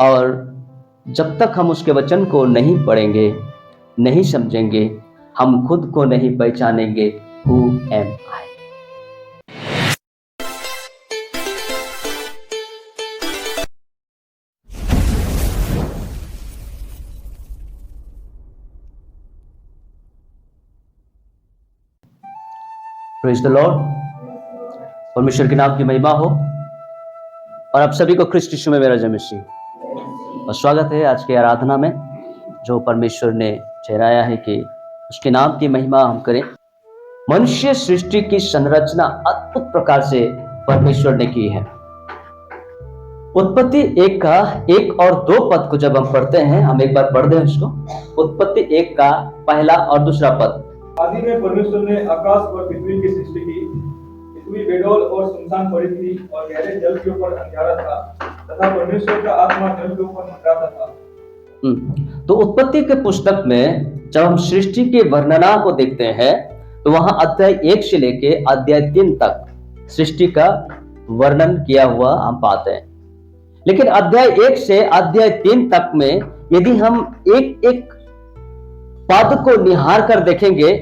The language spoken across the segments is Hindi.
और जब तक हम उसके वचन को नहीं पढ़ेंगे, नहीं समझेंगे, हम खुद को नहीं पहचानेंगे। Who am I? Praise the Lord. परमेश्वर के नाम की महिमा हो। और आप सभी को ख्रिस्ट यीशु में मेरा जय मसीह और स्वागत है आज की आराधना में, जो परमेश्वर ने ठहराया है कि उसके नाम की महिमा हम करें। मनुष्य सृष्टि की संरचना अद्भुत प्रकार से परमेश्वर ने की है। उत्पत्ति 1 का 1 और 2 पद को जब हम पढ़ते हैं, हम एक बार पढ़ दें उसको। उत्पत्ति 1 का पहला और दूसरा पद। आदि में परमेश्वर ने आकाश और पृथ्वी की सृष्टि की। पृथ्वी बेडौल और सुनसान पड़ी थी और गहरे जल के ऊपर अंधियारा था, तथा परमेश्वर का आत्मा जल के ऊपर मंडराता था। तो उत्पत्ति के पुस्तक में जब हम सृष्टि के वर्णना को देखते हैं, तो वहां अध्याय 1 से लेके अध्याय 3 तक सृष्टि का वर्णन किया हुआ हम पाते हैं। लेकिन अध्याय 1 से अध्याय 3 तक में यदि हम एक एक पद को निहार कर देखेंगे,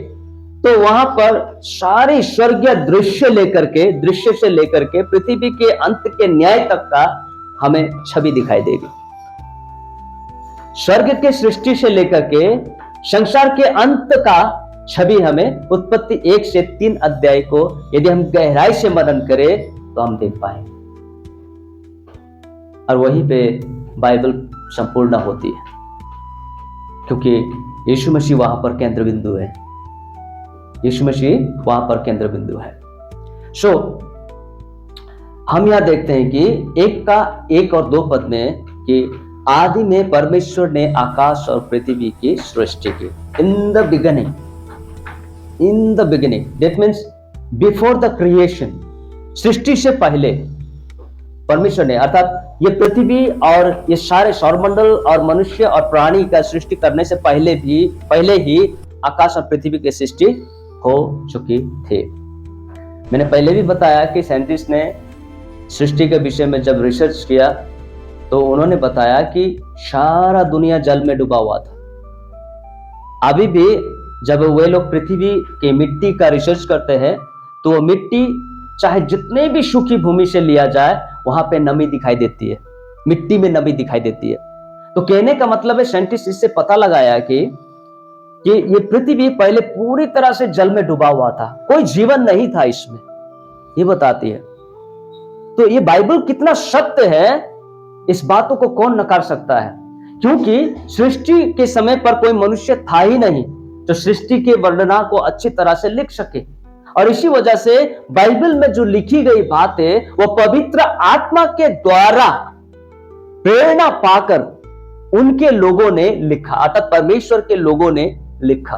तो वहां पर सारे स्वर्गीय दृश्य से लेकर के पृथ्वी के अंत के न्याय तक का हमें छवि दिखाई देगी। स्वर्ग के सृष्टि से लेकर के संसार के अंत का छवि हमें उत्पत्ति 1 से 3 अध्याय को यदि हम गहराई से मनन करें तो हम देख पाएंगे। और वहीं पे बाइबल संपूर्ण होती है, क्योंकि यीशु मसीह वहां पर केंद्र बिंदु है। यीशु मसीह वहां पर केंद्र बिंदु है। हम यहां देखते हैं कि 1 का 1 और 2 पद में कि आदि में परमेश्वर ने आकाश और पृथ्वी की सृष्टि की। In the beginning, that means before the creation, सृष्टि से पहले परमेश्वर ने, अर्थात ये पृथ्वी और ये सारे सौरमंडल और मनुष्य और प्राणी का सृष्टि करने से पहले ही आकाश और पृथ्वी की सृष्टि हो चुकी थी। मैंने पहले भी बताया कि साइंटिस्ट ने सृष्टि के विषय में जब रिसर्च किया, तो उन्होंने बताया कि सारा दुनिया जल में डूबा हुआ था। अभी भी जब वे लोग पृथ्वी की मिट्टी का रिसर्च करते हैं, तो वो मिट्टी चाहे जितने भी सूखी भूमि से लिया जाए, वहां पे नमी दिखाई देती है, मिट्टी में नमी दिखाई देती है। तो कहने का मतलब है, साइंटिस्ट इससे पता लगाया कि ये पृथ्वी पहले पूरी तरह से जल में डूबा हुआ था, कोई जीवन नहीं था इसमें, ये बताती है। तो ये बाइबल कितना सत्य है, इस बातों को कौन नकार सकता है? क्योंकि सृष्टि के समय पर कोई मनुष्य था ही नहीं जो सृष्टि के वर्णना को अच्छी तरह से लिख सके। और इसी वजह से बाइबल में जो लिखी गई बातें वो पवित्र आत्मा के द्वारा प्रेरणा पाकर उनके लोगों ने लिखा, अर्थात परमेश्वर के लोगों ने लिखा।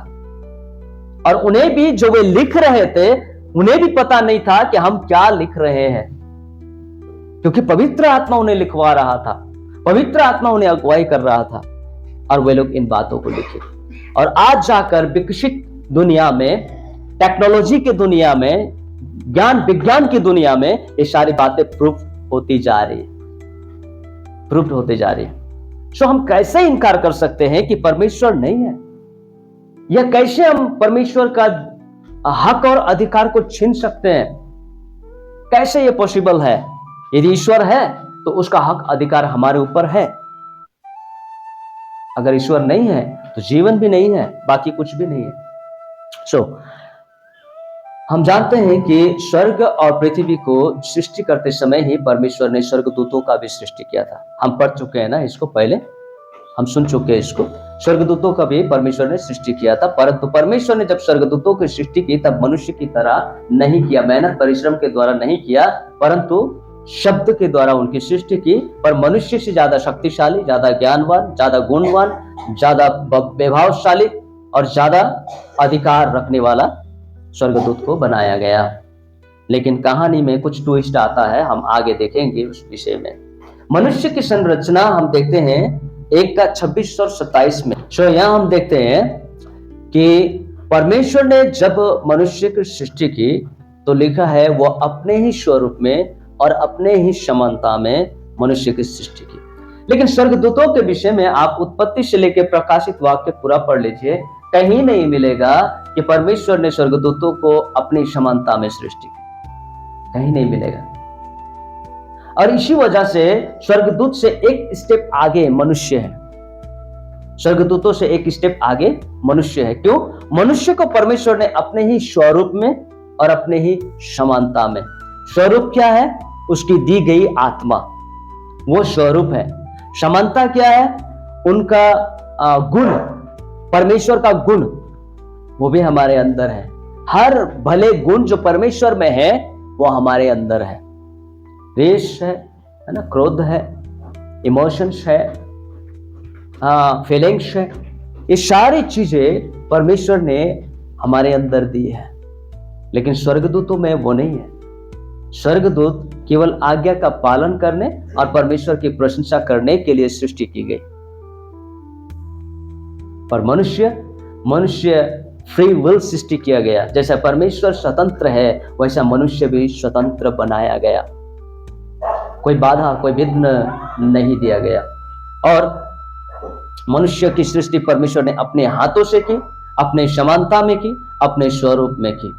और उन्हें भी, जो वे लिख रहे थे, उन्हें भी पता नहीं था कि हम क्या लिख रहे हैं, क्योंकि पवित्र आत्मा उन्हें लिखवा रहा था, पवित्र आत्मा उन्हें अगुवाई कर रहा था, और वे लोग इन बातों को लिखे। और आज जाकर विकसित दुनिया में, टेक्नोलॉजी की दुनिया में, ज्ञान विज्ञान की दुनिया में ये सारी बातें प्रूफ होती जा रही है। सो हम कैसे इनकार कर सकते हैं कि परमेश्वर नहीं है, या कैसे हम परमेश्वर का हक और अधिकार को छीन सकते हैं? कैसे ये पॉसिबल है? यदि ईश्वर है तो उसका हक अधिकार हमारे ऊपर है। अगर ईश्वर नहीं है तो जीवन भी नहीं है, बाकी कुछ भी नहीं है। हम जानते हैं कि स्वर्ग और पृथ्वी को सृष्टि करते समय ही परमेश्वर ने स्वर्गदूतों का भी सृष्टि किया था। हम पढ़ चुके हैं ना इसको, पहले हम सुन चुके हैं इसको। स्वर्गदूतों का भी परमेश्वर ने सृष्टि किया था, परंतु परमेश्वर ने जब स्वर्गदूतों की सृष्टि की, तब मनुष्य की तरह नहीं किया, मेहनत परिश्रम के द्वारा नहीं किया, परंतु शब्द के द्वारा उनकी सृष्टि की। पर मनुष्य से ज्यादा शक्तिशाली, ज्यादा ज्ञानवान, ज्यादा गुणवान, ज्यादा वैभवशाली और ज्यादा अधिकार रखने वाला स्वर्गदूत को बनाया गया। लेकिन कहानी में कुछ ट्विस्ट आता है, हम आगे देखेंगे उस विषय में। मनुष्य की संरचना हम देखते हैं 1 का 26 और 27 में। यहाँ हम देखते हैं कि परमेश्वर ने जब मनुष्य की सृष्टि की, तो लिखा है वो अपने ही स्वरूप में और अपने ही समानता में मनुष्य की सृष्टि की। लेकिन स्वर्गदूतों के विषय में आप उत्पत्ति से लेकर प्रकाशित वाक्य पूरा पढ़ लीजिए, कहीं नहीं मिलेगा कि परमेश्वर ने स्वर्गदूतों को अपनी समानता में सृष्टि की, कहीं नहीं मिलेगा। और इसी वजह से स्वर्गदूत से एक स्टेप आगे मनुष्य है, स्वर्गदूतों से एक स्टेप आगे मनुष्य है। क्यों? मनुष्य को परमेश्वर ने अपने ही स्वरूप में और अपने ही समानता में, स्वरूप क्या है? उसकी दी गई आत्मा, वो स्वरूप है। समानता क्या है? उनका गुण, परमेश्वर का गुण, वो भी हमारे अंदर है। हर भले गुण जो परमेश्वर में है वो हमारे अंदर है। द्वेष है ना, क्रोध है, इमोशंस है, फीलिंग्स है, ये सारी चीजें परमेश्वर ने हमारे अंदर दी है। लेकिन स्वर्गदूतों में वो नहीं है। स्वर्गदूत केवल आज्ञा का पालन करने और परमेश्वर की प्रशंसा करने के लिए सृष्टि की गई। पर मनुष्य फ्री विल सृष्टि किया गया। जैसा परमेश्वर स्वतंत्र है वैसा मनुष्य भी स्वतंत्र बनाया गया, कोई बाधा, कोई विघ्न नहीं दिया गया। और मनुष्य की सृष्टि परमेश्वर ने अपने हाथों से की, अपने समानता में की, अपने स्वरूप में की।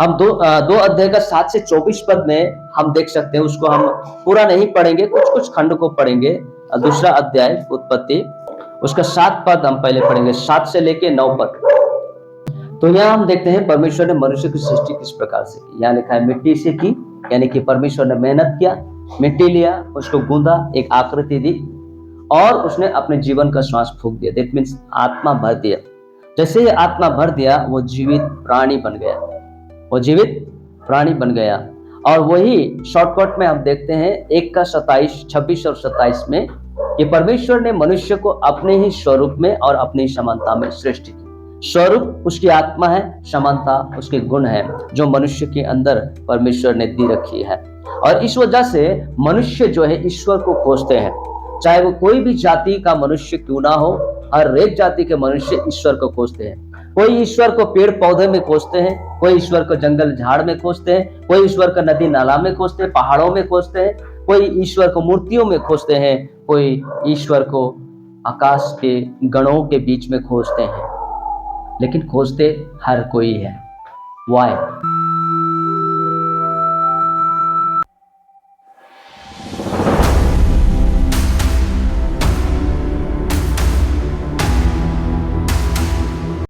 हम दो अध्याय का 7 से 24 पद में हम देख सकते हैं, उसको हम पूरा नहीं पढ़ेंगे, कुछ खंड को पढ़ेंगे। दूसरा अध्याय उत्पत्ति, उसका 7 पद हम पहले पढ़ेंगे, 7 से लेके 9 पद। तो यहाँ हम देखते हैं परमेश्वर ने मनुष्य की सृष्टि किस प्रकार से की। यहाँ लिखा है मिट्टी से की, यानी कि परमेश्वर ने मेहनत किया, मिट्टी लिया, उसको गूंदा, एक आकृति दी और उसने अपने जीवन का श्वास फूंक दिया। दैट मीन्स आत्मा भर दिया। जैसे ही आत्मा भर दिया वो जीवित प्राणी बन गया, वो जीवित प्राणी बन गया। और वही शॉर्टकट में हम देखते हैं 1 का 26 और 27 में कि परमेश्वर ने मनुष्य को अपने ही स्वरूप में और अपनी ही समानता में सृष्टि की। स्वरूप उसकी आत्मा है, समानता उसके गुण है जो मनुष्य के अंदर परमेश्वर ने दी रखी है। और इस वजह से मनुष्य जो है ईश्वर को खोजते हैं, चाहे वो कोई भी जाति का मनुष्य क्यों ना हो, हर एक जाति के मनुष्य ईश्वर को खोजते हैं। कोई ईश्वर को पेड़ पौधे में खोजते हैं, कोई ईश्वर को जंगल झाड़ में खोजते हैं, कोई ईश्वर को नदी नाला में खोजते हैं, पहाड़ों में खोजते हैं, कोई ईश्वर को मूर्तियों में खोजते हैं, कोई ईश्वर को आकाश के गणों के बीच में खोजते हैं। लेकिन खोजते हर कोई है। वाई?